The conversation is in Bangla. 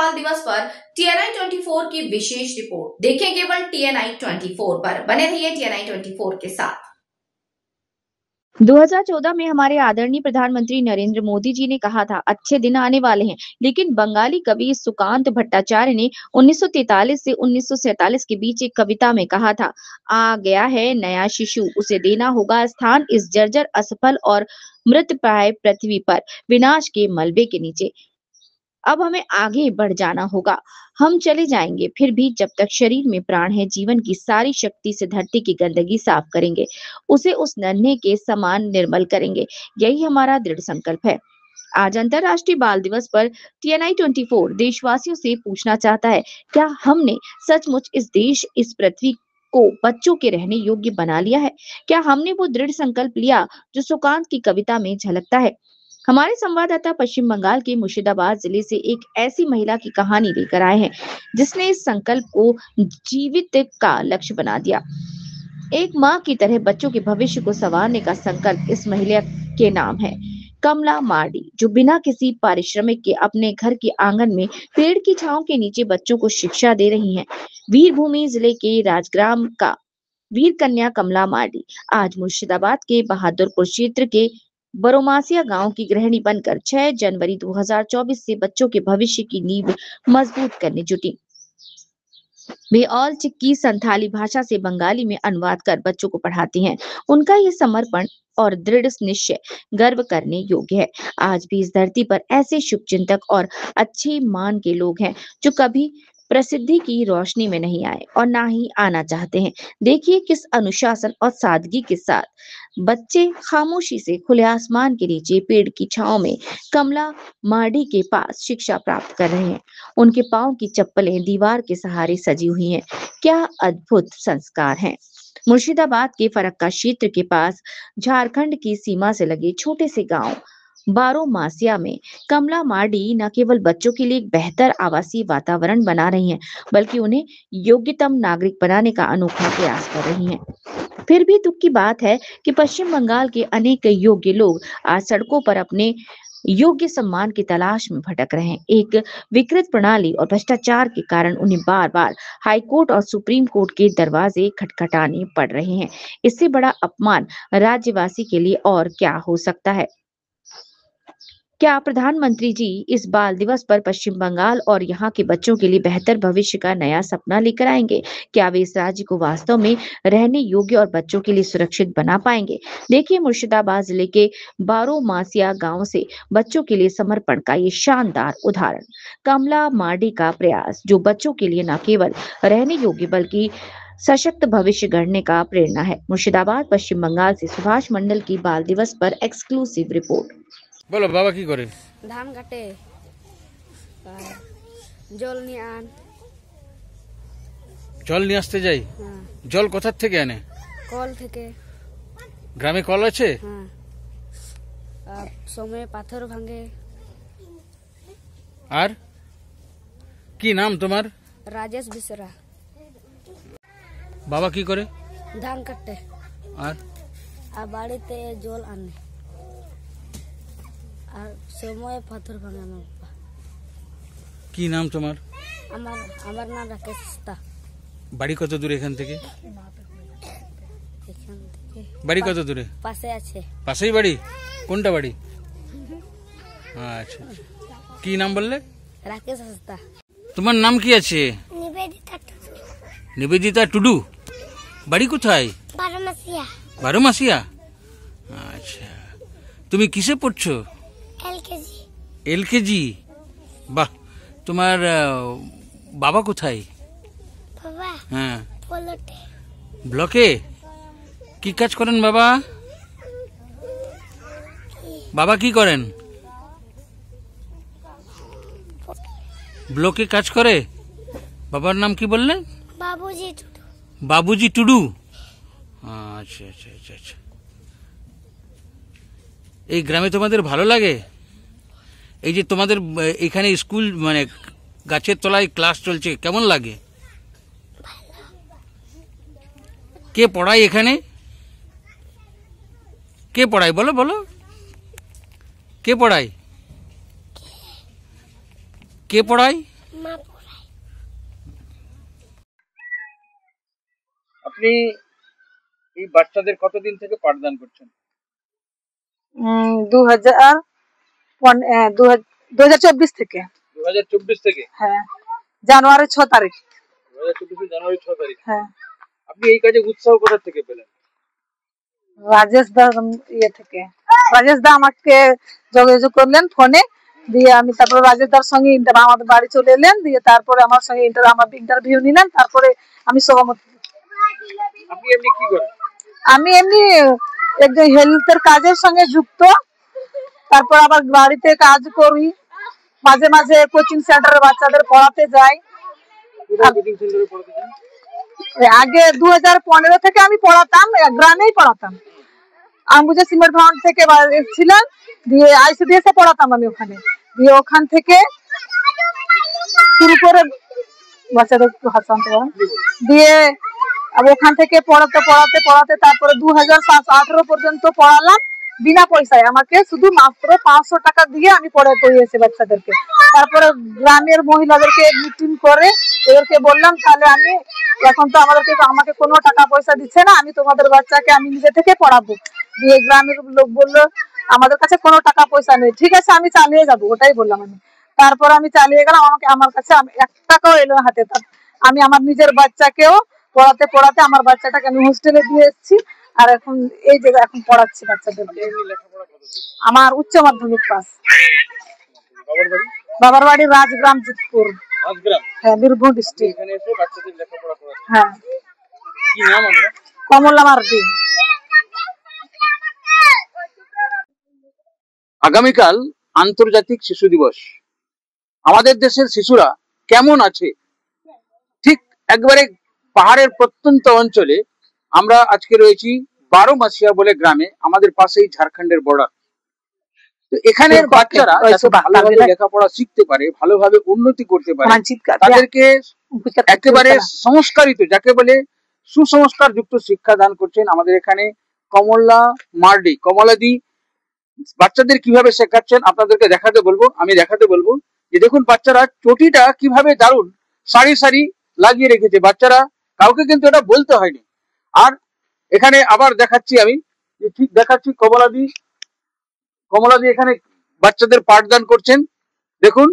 बाल दिवस पर TNI 24 की विशेष रिपोर्ट देखें केवल TNI 24 पर। बने रहिए TNI 24 के साथ। 2014 में हमारे आदरणीय प्रधानमंत्री नरेंद्र मोदी जी ने कहा था अच्छे दिन आने वाले हैं, लेकिन बंगाली कवि सुकांत भट्टाचार्य ने 1943 से 1947 के बीच एक कविता में कहा था, आ गया है नया शिशु, उसे देना होगा स्थान इस जर्जर असफल और मृतप्राय पृथ्वी पर, विनाश के मलबे के नीचे। अब हमें आगे बढ़ जाना होगा। हम चले जाएंगे, फिर भी जब तक शरीर में प्राण है, जीवन की सारी शक्ति से धरती की गंदगी साफ करेंगे, उसे उस नन्हे के समान निर्मल करेंगे। यही हमारा दृढ़ संकल्प है। आज अंतर्राष्ट्रीय बाल दिवस पर TNI 24 देशवासियों से पूछना चाहता है, क्या हमने सचमुच इस देश, इस पृथ्वी को बच्चों के रहने योग्य बना लिया है? क्या हमने वो दृढ़ संकल्प लिया जो सुकांत की कविता में झलकता है? हमारे संवाददाता पश्चिम बंगाल के मुर्शिदाबाद जिले से एक ऐसी महिला की कहानी लेकर आए हैं जिसने इस संकल्प को जीवित का लक्ष्य बना दिया। एक माँ की तरह बच्चों के भविष्य को संवारने का संकल्प इस महिला के नाम है, कमला मार्डी, जो बिना किसी पारिश्रमिक के अपने घर के आंगन में पेड़ की छांव के नीचे बच्चों को शिक्षा दे रही हैं। वीरभूमि जिले के राजग्राम का वीर कन्या कमला मार्डी आज मुर्शिदाबाद के बहादुरपुर क्षेत्र के बरोमासिया गांव की गृहिणी बनकर 6 जनवरी 2024 से बच्चों के भविष्य की नींव मजबूत करने जुटी। वे ऑल चिक्की संथाली भाषा से बंगाली में अनुवाद कर बच्चों को पढ़ाती हैं। उनका ये समर्पण और दृढ़ निश्चय गर्व करने योग्य है। आज भी इस धरती पर ऐसे शुभचिंतक और अच्छे मान के लोग हैं जो कभी प्रसिद्धि की रोशनी में नहीं आए और ना ही आना चाहते हैं। देखिए किस अनुशासन और सादगी के साथ बच्चे खामोशी से खुले आसमान के नीचे पेड़ की छांव में कमला मार्डी के पास शिक्षा प्राप्त कर रहे हैं। उनके पांव की चप्पलें दीवार के सहारे सजी हुई हैं। क्या अद्भुत संस्कार हैं। मुर्शिदाबाद के फरक्का क्षेत्र के पास झारखंड की सीमा से लगे छोटे से गांव बारोमासिया में कमला मार्डी न केवल बच्चों के लिए एक बेहतर आवासीय वातावरण बना रही हैं, बल्कि उन्हें योग्यतम नागरिक बनाने का अनोखा प्रयास कर रही हैं। फिर भी दुख की बात है कि पश्चिम बंगाल के अनेक योग्य लोग आज सड़कों पर अपने योग्य सम्मान की तलाश में भटक रहे हैं। एक विकृत प्रणाली और भ्रष्टाचार के कारण उन्हें बार बार हाई कोर्ट और सुप्रीम कोर्ट के दरवाजे खटखटाने पड़ रहे हैं। इससे बड़ा अपमान राज्यवासी के लिए और क्या हो सकता है। क्या प्रधानमंत्री जी इस बाल दिवस पर पश्चिम बंगाल और यहाँ के बच्चों के लिए बेहतर भविष्य का नया सपना लेकर आएंगे? क्या वे इस राज्य को वास्तव में रहने योग्य और बच्चों के लिए सुरक्षित बना पाएंगे? देखिए मुर्शिदाबाद जिले के बारोमासिया गांव से बच्चों के लिए समर्पण का ये शानदार उदाहरण, कमला मार्डी का प्रयास जो बच्चों के लिए न केवल रहने योग्य बल्कि सशक्त भविष्य गढ़ने का प्रेरणा है। मुर्शिदाबाद पश्चिम बंगाल से सुभाष मंडल की बाल दिवस पर एक्सक्लूसिव रिपोर्ट। বলো বাবা কি করে? ধান কাটে, জল নিয়ে আন। জল নিয়ে আসতে যাই? হ্যাঁ। জল কোথা থেকে আনে? কল থেকে। গ্রামে কল আছে? হ্যাঁ। সময়ে পাথর ভাঙে। আর কি নাম তোমার? রাজেশ বিসরা। বাবা কি করে? ধান কাটে। আর বাড়িতে জল আনে আর সময়ে পাথর ভাঙে। আমার বাবা। কি নাম তোমার? আমার নাম রাকেশ সাস্তা। বাড়ি কত দূরে এখান থেকে? এখান থেকে বাড়ি কত দূরে? পাশে আছে। পাশেই বাড়ি? কোনটা বাড়ি? আচ্ছা, কি নাম বললে? রাকেশ সাস্তা। তোমার নাম কি আছে? নিবেদিতা টুডু। নিবেদিতা টুডু। বাড়ি কোথায়? বারোমাসিয়া। বারোমাসিয়া? আচ্ছা, তুমি কিসে পড়ছো? এলকেজি। এলকেজি? বাহ। তোমার বাবা কোথায়? বাবা হ্যাঁ ব্লকে। ব্লকে? কি কাজ করেন বাবা? বাবা কি করেন? ব্লকে কাজ করে। বাবার নাম কি বললেন? বাবুজি টুডু। বাবুজি টুডু। আচ্ছা আচ্ছা আচ্ছা আচ্ছা। এই গ্রামে তোমাদের ভালো লাগে? এই যে তোমাদের এখানে স্কুল মানে গাছের তলায় ক্লাস চলছে, কেমন লাগে? কে পড়ায় এখানে? কে পড়ায় বলো বলো? কে পড়ায়? কে পড়ায়? আপনি এই বাচ্চাদের কতদিন থেকে পাঠদান করছেন? 2024 থেকে। 2024 থেকে? হ্যাঁ, জানুয়ারি 6 তারিখ। 2024 জানুয়ারি 6 তারিখ। হ্যাঁ। আপনি এই কাজে উৎসাহ কোথা থেকে পেলেন? রাজেশ দা থেকে। রাজেশ দা আমাকে যোগাযোগ করলেন ফোনে, দিয়ে আমি তারপরে রাজেশ দার সঙ্গে আমাদের বাড়ি চলে এলেন, দিয়ে তারপরে আমার সঙ্গে ইন্টারভিউ নিলেন, তারপরে আমি সহমত। আপনি এমনি কি করেন? আমি এমনি একজন হেলথের কাজের সঙ্গে যুক্ত, তারপর আবার বাড়িতে কাজ করি, মাঝে মাঝে কোচিং সেন্টারে বাচ্চাদের পড়াতে যাই। আগে 2015 থেকে আমি পড়াতাম, গ্রামেই পড়াতাম। আম্বুজা সিমেন্ট ফাউন্ড থেকে ছিলাম, দিয়ে আইসিডিএস এ পড়াতাম আমি ওখানে, দিয়ে ওখান থেকে শুরু করে বাচ্চাদের দিয়ে ওখান থেকে পড়াতে পড়াতে পড়াতে তারপরে 2018 পর্যন্ত পড়ালাম বিনা পয়সায়। আমাকে শুধু মাত্র 500 টাকা দিয়ে আমি পড়িয়েছি বাচ্চাদেরকে। তারপরে গ্রামের মহিলাদেরকে মিটিং করে ওদেরকে বললাম, তাহলে আমি এখন তো আমাকে কোনো টাকা পয়সা দিচ্ছে না, আমি তোমাদের বাচ্চাকে আমি নিজে থেকে পড়াবো। দিয়ে গ্রামের লোক বললো আমাদের কাছে কোনো টাকা পয়সা নেই। ঠিক আছে, আমি চালিয়ে যাবো, ওটাই বললাম আমি। তারপর আমি চালিয়ে গেলাম, আমার কাছে 1 টাকাও এলো হাতে। আমি আমার নিজের বাচ্চাকেও পড়াতে পড়াতে আমার বাচ্চাটাকে আমি হোস্টেলে দিয়ে এসেছি, আর এখন এই জায়গায় এখন পড়াচ্ছি বাচ্চাদেরকে। আমার উচ্চ মাধ্যমিক পাস। বাবার বাড়ি রাজগ্রাম, জিতপুর। হ্যাঁ, বীরভূম ডিস্ট্রিক্ট। হ্যাঁ। কি নাম আপনার? কমলা মার্ডি। আগামীকাল আন্তর্জাতিক শিশু দিবস। আমাদের দেশের শিশুরা কেমন আছে? ঠিক একবারে পাহাড়ের প্রত্যন্ত অঞ্চলে আমরা আজকে রয়েছি 12 মাসিয়া বলে গ্রামে, আমাদের পাশেই ঝাড়খণ্ডের বর্ডার। তো এখানের বাচ্চারা ভালোভাবে লেখাপড়া শিখতে পারে, ভালোভাবে উন্নতি করতে পারে, তাদেরকে একেবারে সংস্কারিত, যাকে বলে সুসংস্কার যুক্ত শিক্ষা দান করছেন আমাদের এখানে কমলা মার্ডি। কমলাদি বাচ্চাদের কিভাবে শেখাচ্ছেন আপনাদেরকে আমি দেখাতে বলবো যে দেখুন বাচ্চারা চটিটা কিভাবে দারুণ সারি সারি লাগিয়ে রেখেছে। বাচ্চারা কাউকে কিন্তু এটা বলতে হয়নি। আর এখানে আবার দেখাচ্ছি আমি, ঠিক দেখাচ্ছি কমলাদি এখানে বাচ্চাদের পাঠদান করছেন। দেখুন।